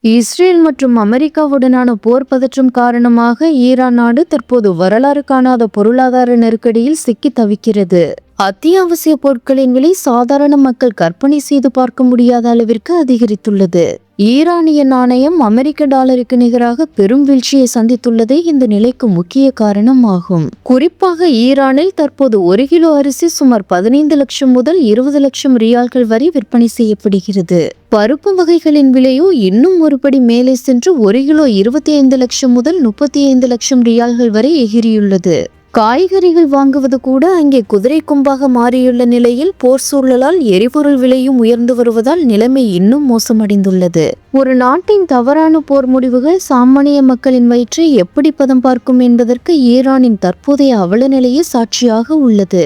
Israel மற்றும் அமெரிக்காவுடனான போர் பதற்றம் காரணமாக ஈரான் நாடு தற்போது வரலாறு காணாத பொருளாதார நெருக்கடியில் சிக்கி தவிக்கிறது. அத்தியாவசிய பொருட்களின் விலை சாதாரண மக்கள் கற்பனை செய்து பார்க்க முடியாத அளவிற்கு அதிகரித்துள்ளது. ஈரானிய நாணயம் அமெரிக்க டாலருக்கு நிகராக பெரும் வீழ்ச்சியை சந்தித்துள்ளதே இந்த நிலைக்கு முக்கிய காரணம் ஆகும். குறிப்பாக ஈரானில் தற்போது 1 கிலோ அரிசி சுமார் 15 லட்சம் முதல் 20 லட்சம் ரியால்கள் வரை விற்பனை செய்யப்படுகிறது. பருப்பு வகைகளின் விலையோ இன்னும் ஒருபடி மேலே சென்று 1 கிலோ 25 லட்சம் முதல் 35 லட்சம் ரியால்கள் வரை எகிரியுள்ளது. காய்கறிகள் வாங்குவது கூட அங்கே குதிரை கொம்பாக மாறியுள்ள நிலையில் போர் சூழலால் எரிபொருள் விலையும் உயர்ந்து வருவதால் நிலைமை இன்னும் மோசமடைந்துள்ளது. ஒரு நாட்டின் தவறான போர் முடிவுகள் சாமானிய மக்களின் வயிற்றை எப்படி பதம் பார்க்கும் என்பதற்கு ஈரானின் தற்போதைய அவல நிலையே சாட்சியாக உள்ளது.